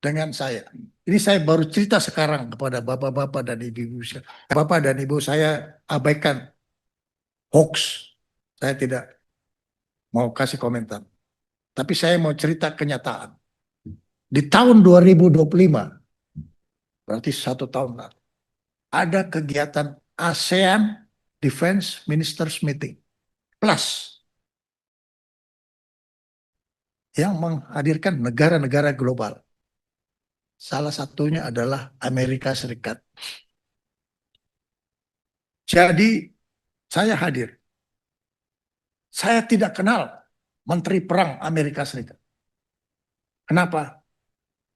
dengan saya. Ini saya baru cerita sekarang kepada bapak-bapak dan ibu-ibu. Bapak dan ibu saya abaikan hoax. Saya tidak mau kasih komentar. Tapi saya mau cerita kenyataan. Di tahun 2025, berarti 1 tahun lalu, ada kegiatan ASEAN Defense Ministers Meeting Plus yang menghadirkan negara-negara global. Salah satunya adalah Amerika Serikat. Jadi saya hadir. Saya tidak kenal Menteri Perang Amerika Serikat. Kenapa?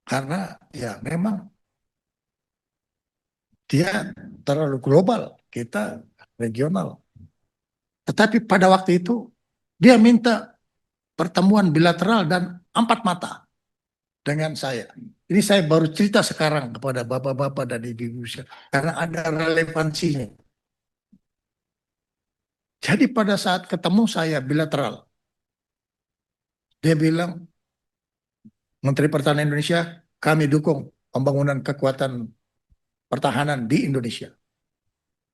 Karena ya memang dia terlalu global, kita regional. Tetapi pada waktu itu dia minta pertemuan bilateral dan empat mata dengan saya. Ini saya baru cerita sekarang kepada bapak-bapak dan ibu-ibu karena ada relevansinya. Jadi pada saat ketemu saya bilateral, dia bilang, Menteri Pertahanan Indonesia, kami dukung pembangunan kekuatan pertahanan di Indonesia.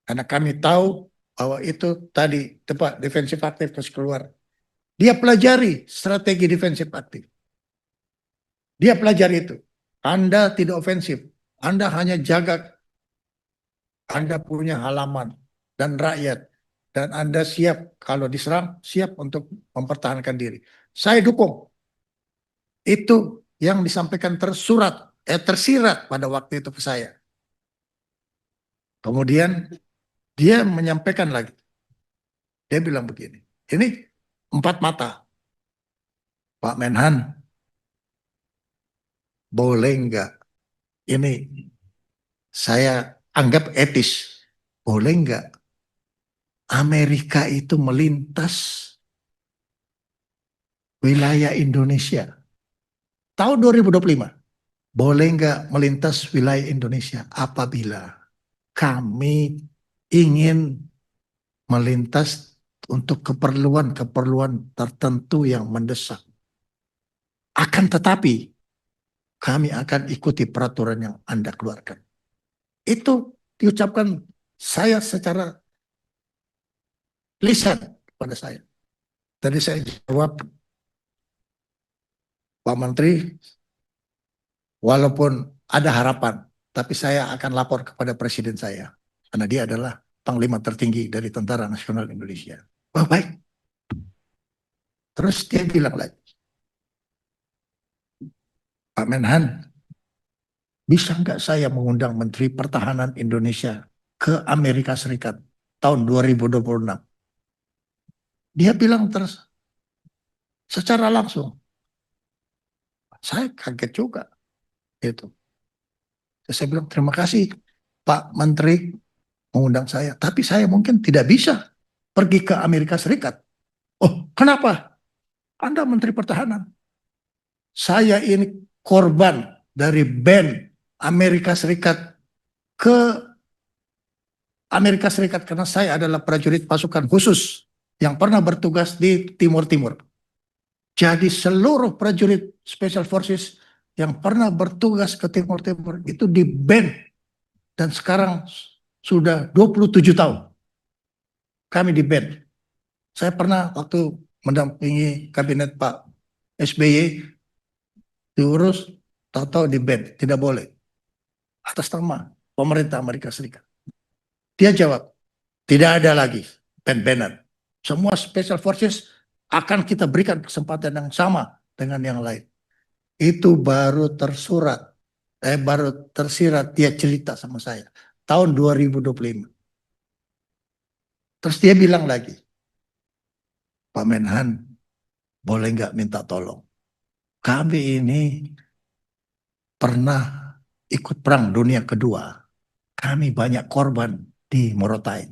Karena kami tahu bahwa itu tadi tepat defensif aktif terus keluar. Dia pelajari strategi defensif aktif. Dia pelajari itu. Anda tidak ofensif. Anda hanya jaga Anda punya halaman dan rakyat. Dan Anda siap kalau diserang, siap untuk mempertahankan diri. Saya dukung. Itu yang disampaikan tersirat pada waktu itu ke saya. Kemudian dia menyampaikan lagi. Dia bilang begini, ini empat mata. Pak Menhan, boleh nggak? Ini saya anggap etis. Boleh nggak Amerika itu melintas wilayah Indonesia? Tahun 2025, boleh nggak melintas wilayah Indonesia apabila kami ingin melintas untuk keperluan-keperluan tertentu yang mendesak. Akan tetapi, kami akan ikuti peraturan yang Anda keluarkan. Itu diucapkan saya secara lisan pada saya. Tadi saya jawab, Pak Menteri, walaupun ada harapan, tapi saya akan lapor kepada Presiden saya. Karena dia adalah Panglima tertinggi dari Tentara Nasional Indonesia. Oh baik. Terus dia bilang lagi, Pak Menhan, bisa nggak saya mengundang Menteri Pertahanan Indonesia ke Amerika Serikat tahun 2026? Dia bilang terus secara langsung. Saya kaget juga. Itu. Saya bilang terima kasih Pak Menteri mengundang saya. Tapi saya mungkin tidak bisa pergi ke Amerika Serikat. Oh kenapa? Anda Menteri Pertahanan. Saya ini korban dari ban Amerika Serikat ke Amerika Serikat karena saya adalah prajurit pasukan khusus yang pernah bertugas di Timur Timur. Jadi seluruh prajurit Special Forces yang pernah bertugas ke Timur Timur itu di-ban dan sekarang sudah 27 tahun kami di-ban. Saya pernah waktu mendampingi kabinet Pak SBY diurus, tahu-tahu di-ban, tidak boleh atas nama pemerintah Amerika Serikat. Dia jawab, tidak ada lagi ban-banan. Semua Special Forces akan kita berikan kesempatan yang sama dengan yang lain. Itu baru baru tersirat dia cerita sama saya. Tahun 2025. Terus dia bilang lagi, Pak Menhan, boleh nggak minta tolong? Kami ini pernah ikut Perang Dunia Kedua. Kami banyak korban di Morotai.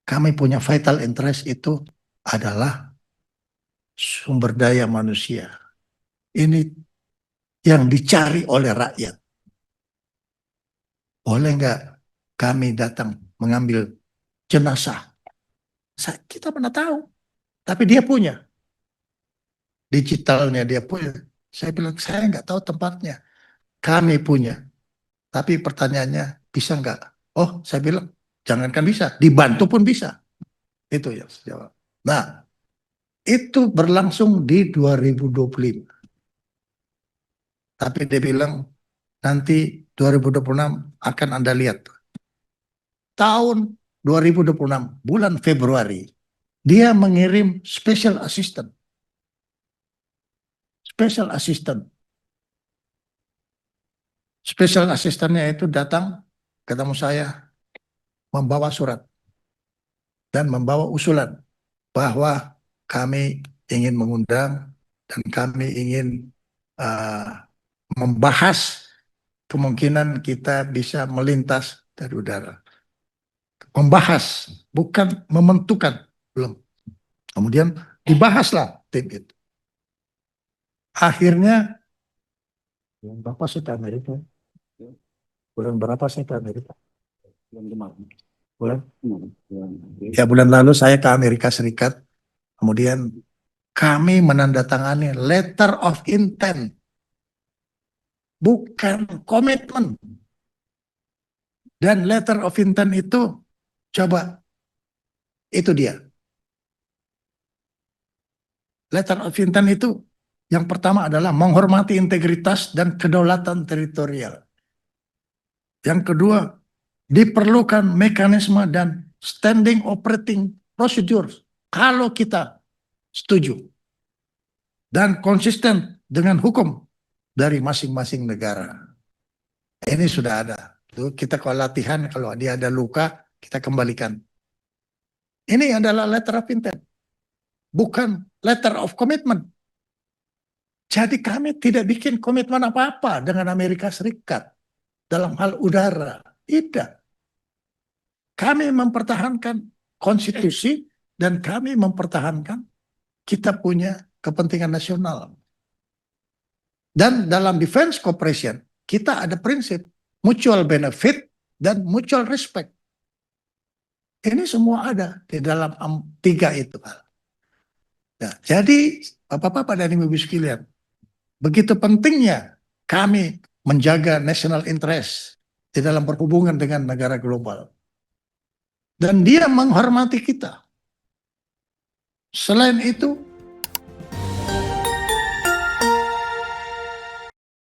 Kami punya vital interest itu adalah sumber daya manusia. Ini yang dicari oleh rakyat. Boleh nggak kami datang mengambil jenazah? Kita mana tahu. Tapi dia punya. Digitalnya dia punya. Saya bilang, saya nggak tahu tempatnya. kami punya. Tapi pertanyaannya, bisa nggak? Oh, saya bilang, jangankan bisa, dibantu pun bisa. Itu yang saya jawab. Nah, itu berlangsung di 2025. Tapi dia bilang, nanti 2026 akan Anda lihat. Tahun 2026, bulan Februari, dia mengirim special assistant. Special assistant. Special assistantnya itu datang ketemu saya, membawa surat dan membawa usulan bahwa kami ingin mengundang dan kami ingin uh, membahas kemungkinan kita bisa melintas dari udara. Membahas, bukan mementukan, belum. Kemudian dibahaslah tim itu. Akhirnya, bulan berapa saya ke Amerika? Bulan berapa saya ke Amerika? Bulan? Ya, bulan lalu saya ke Amerika Serikat. Kemudian kami menandatangani letter of intent, bukan komitmen. Dan letter of intent itu, coba, itu dia. Letter of intent itu, yang pertama adalah menghormati integritas dan kedaulatan teritorial. Yang kedua, diperlukan mekanisme dan standing operating procedure kalau kita setuju. Dan konsisten dengan hukum dari masing-masing negara. Ini sudah ada. Kita kalau latihan, kalau dia ada luka, kita kembalikan. Ini adalah letter of intent, bukan letter of commitment. Jadi kami tidak bikin komitmen apa-apa dengan Amerika Serikat dalam hal udara. Tidak. Kami mempertahankan konstitusi dan kami mempertahankan kita punya kepentingan nasional. Dan dalam defense cooperation, kita ada prinsip mutual benefit dan mutual respect. Ini semua ada di dalam tiga itu. Nah, jadi Bapak-Bapak dan Ibu-Ibu sekalian, begitu pentingnya kami menjaga national interest di dalam berhubungan dengan negara global. Dan dia menghormati kita. Selain itu,